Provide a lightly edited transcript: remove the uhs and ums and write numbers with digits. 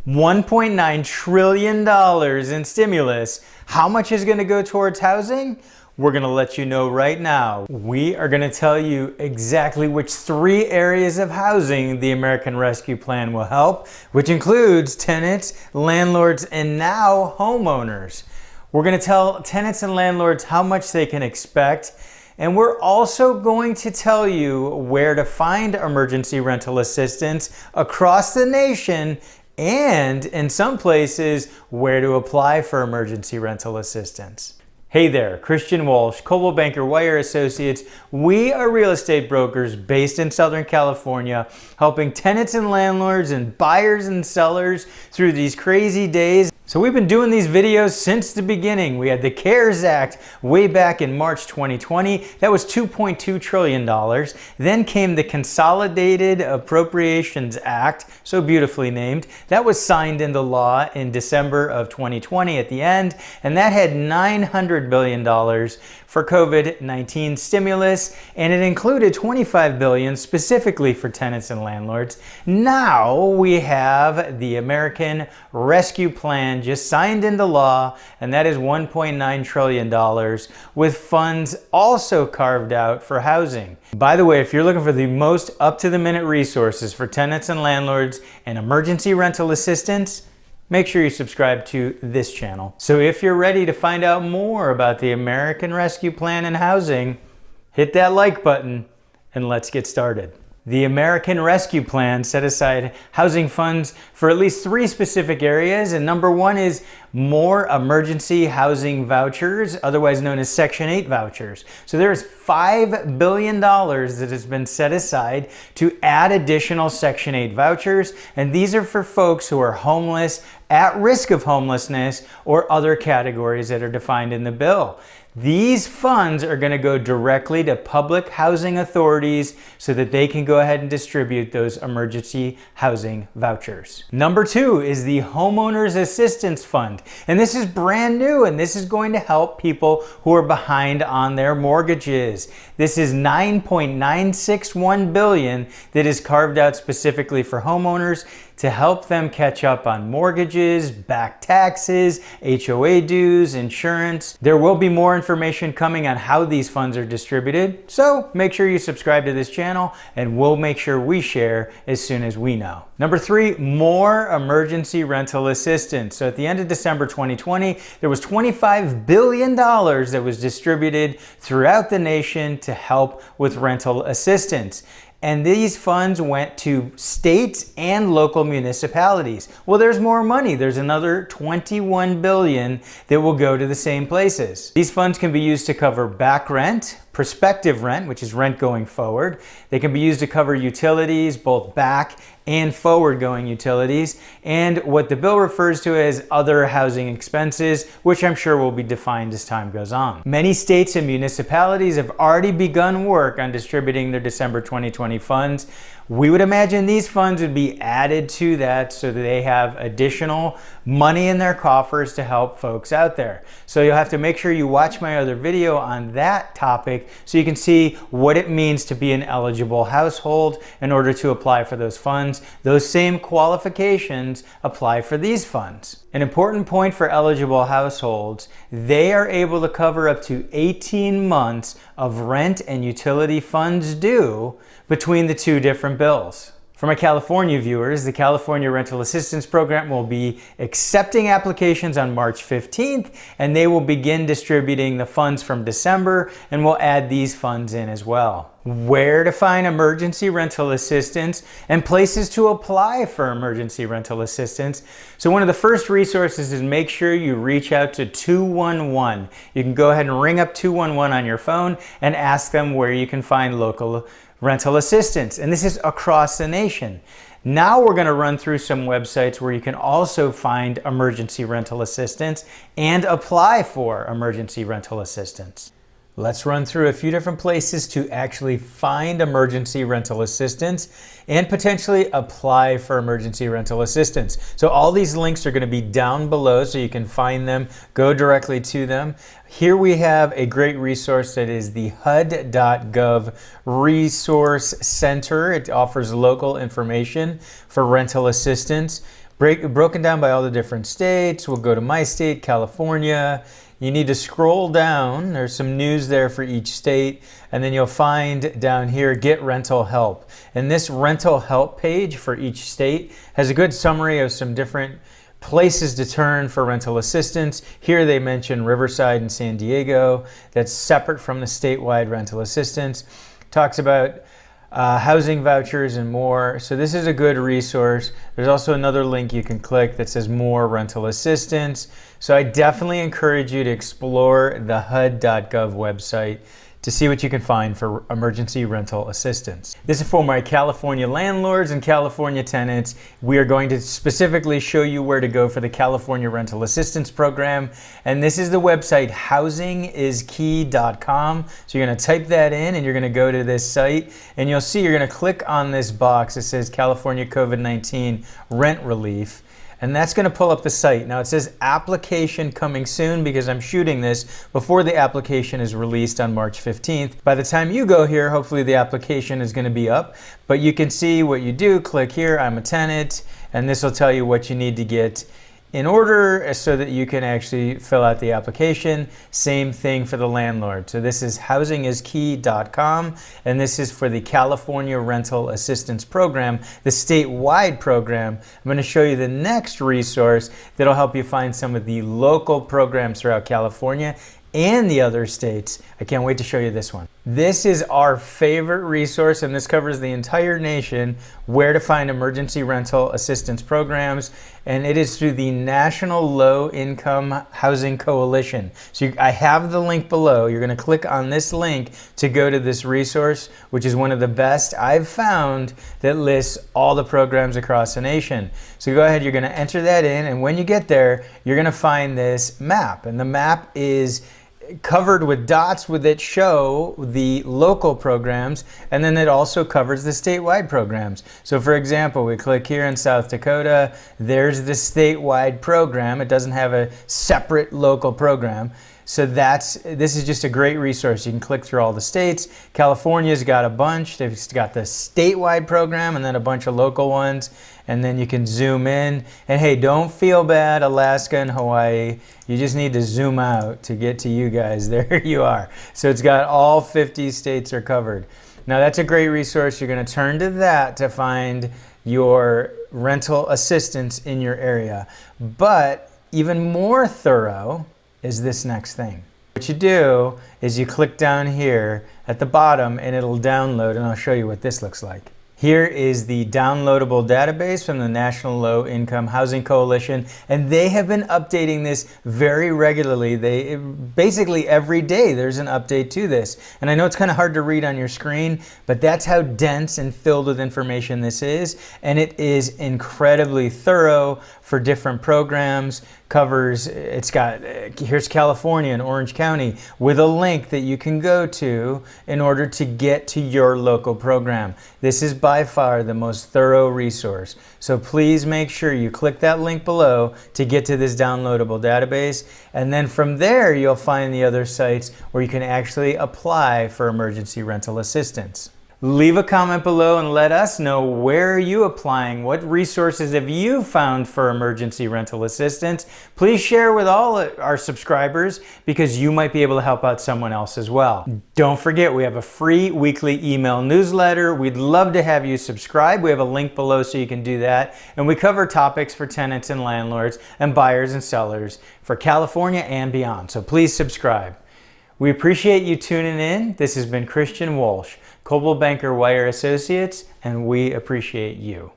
$1.9 trillion in stimulus. How much is going to go towards housing? We're going to let you know right now. We are going to tell you exactly which 3 areas of housing the American Rescue Plan will help, which includes tenants, landlords, and now homeowners. We're going to tell tenants and landlords how much they can expect, and we're also going to tell you where to find emergency rental assistance across the nation, and in some places, where to apply for emergency rental assistance. Hey there, Christian Walsh, Coldwell Banker Wire Associates. We are real estate brokers based in Southern California, helping tenants and landlords and buyers and sellers through these crazy days. So we've been doing these videos since the beginning. We had the CARES Act way back in March 2020. That was $2.2 trillion. Then came the Consolidated Appropriations Act, so beautifully named. That was signed into law in December of 2020 at the end, and that had $900 billion for COVID-19 stimulus, and it included $25 billion specifically for tenants and landlords. Now we have the American Rescue Plan just signed into law, and that is $1.9 trillion with funds also carved out for housing. By the way, if you're looking for the most up-to-the-minute resources for tenants and landlords and emergency rental assistance, make sure you subscribe to this channel. So if you're ready to find out more about the American Rescue Plan and housing, hit that like button and let's get started. The American Rescue Plan set aside housing funds for at least 3 specific areas, and number 1 is more emergency housing vouchers, otherwise known as Section 8 vouchers. So there's $5 billion that has been set aside to add additional Section 8 vouchers, and these are for folks who are homeless, at risk of homelessness, or other categories that are defined in the bill. These funds are going to go directly to public housing authorities so that they can go ahead and distribute those emergency housing vouchers. Number 2 is the Homeowners Assistance Fund. And this is brand new, and this is going to help people who are behind on their mortgages. This is $9.961 billion that is carved out specifically for homeowners to help them catch up on mortgages, back taxes, HOA dues, insurance. There will be more information coming on how these funds are distributed, so make sure you subscribe to this channel and we'll make sure we share as soon as we know. Number 3, more emergency rental assistance. So at the end of December 2020, there was $25 billion that was distributed throughout the nation to help with rental assistance. And these funds went to states and local municipalities. Well, there's more money. There's another $21 billion that will go to the same places. These funds can be used to cover back rent, prospective rent, which is rent going forward. They can be used to cover utilities, both back and forward-going utilities, and what the bill refers to as other housing expenses, which I'm sure will be defined as time goes on. Many states and municipalities have already begun work on distributing their December 2020 funds. We would imagine these funds would be added to that so that they have additional money in their coffers to help folks out there. So you'll have to make sure you watch my other video on that topic so you can see what it means to be an eligible household in order to apply for those funds. Those same qualifications apply for these funds. An important point for eligible households, they are able to cover up to 18 months of rent and utility funds due between the 2 different bills. For my California viewers, the California Rental Assistance Program will be accepting applications on March 15th, and they will begin distributing the funds from December, and we'll add these funds in as well. Where to find emergency rental assistance and places to apply for emergency rental assistance. So one of the first resources is make sure you reach out to 211. You can go ahead and ring up 211 on your phone and ask them where you can find local rental assistance, and this is across the nation. Now we're going to run through some websites where you can also find emergency rental assistance and apply for emergency rental assistance. Let's run through a few different places to actually find emergency rental assistance and potentially apply for emergency rental assistance. So all these links are going to be down below so you can find them, go directly to them. Here we have a great resource that is the HUD.gov Resource Center. It offers local information for rental assistance. broken down by all the different states. We'll go to my state, California. You need to scroll down. There's some news there for each state. And then you'll find down here, Get Rental Help. And this rental help page for each state has a good summary of some different places to turn for rental assistance. Here they mention Riverside and San Diego. That's separate from the statewide rental assistance. Talks about housing vouchers and more. So this is a good resource. There's also another link you can click that says more rental assistance. So I definitely encourage you to explore the HUD.gov website to see what you can find for emergency rental assistance. This is for my California landlords and California tenants. We are going to specifically show you where to go for the California Rental Assistance Program. And this is the website housingiskey.com. So you're gonna type that in and you're gonna go to this site and you'll see you're gonna click on this box that says California COVID-19 Rent Relief. And that's going to pull up the site. Now it says application coming soon because I'm shooting this before the application is released on March 15th. By the time you go here, hopefully the application is going to be up. But you can see what you do. Click here, I'm a tenant, and this will tell you what you need to get in order so that you can actually fill out the application. Same thing for the landlord. So this is housingiskey.com, and this is for the California Rental Assistance Program, the statewide program. I'm going to show you the next resource that'll help you find some of the local programs throughout California and the other states. I can't wait to show you this one. This is our favorite resource, and this covers the entire nation, where to find emergency rental assistance programs, and it is through the National Low Income Housing Coalition. So I have the link below. You're gonna click on this link to go to this resource, which is one of the best I've found that lists all the programs across the nation. So go ahead, you're gonna enter that in, and when you get there, you're gonna find this map, and the map is covered with dots that show the local programs, and then it also covers the statewide programs. So for example, we click here in South Dakota, there's the statewide program. It doesn't have a separate local program. So this is just a great resource. You can click through all the states. California's got a bunch. They've got the statewide program and then a bunch of local ones. And then you can zoom in. And hey, don't feel bad, Alaska and Hawaii. You just need to zoom out to get to you guys. There you are. So it's got all 50 states are covered. Now that's a great resource. You're gonna turn to that to find your rental assistance in your area. But even more thorough is this next thing. What you do is you click down here at the bottom and it'll download, and I'll show you what this looks like. Here is the downloadable database from the National Low Income Housing Coalition, and they have been updating this very regularly. Basically every day there's an update to this. And I know it's kind of hard to read on your screen, but that's how dense and filled with information this is. And it is incredibly thorough for different programs. Here's California and Orange County with a link that you can go to in order to get to your local program. This is by far the most thorough resource. So please make sure you click that link below to get to this downloadable database. And then from there, you'll find the other sites where you can actually apply for emergency rental assistance. Leave a comment below and let us know, where are you applying? What resources have you found for emergency rental assistance? Please share with all our subscribers because you might be able to help out someone else as well. Don't forget, we have a free weekly email newsletter. We'd love to have you subscribe. We have a link below so you can do that. And we cover topics for tenants and landlords and buyers and sellers for California and beyond. So please subscribe. We appreciate you tuning in. This has been Christian Walsh, Coldwell Banker Wire Associates, and we appreciate you.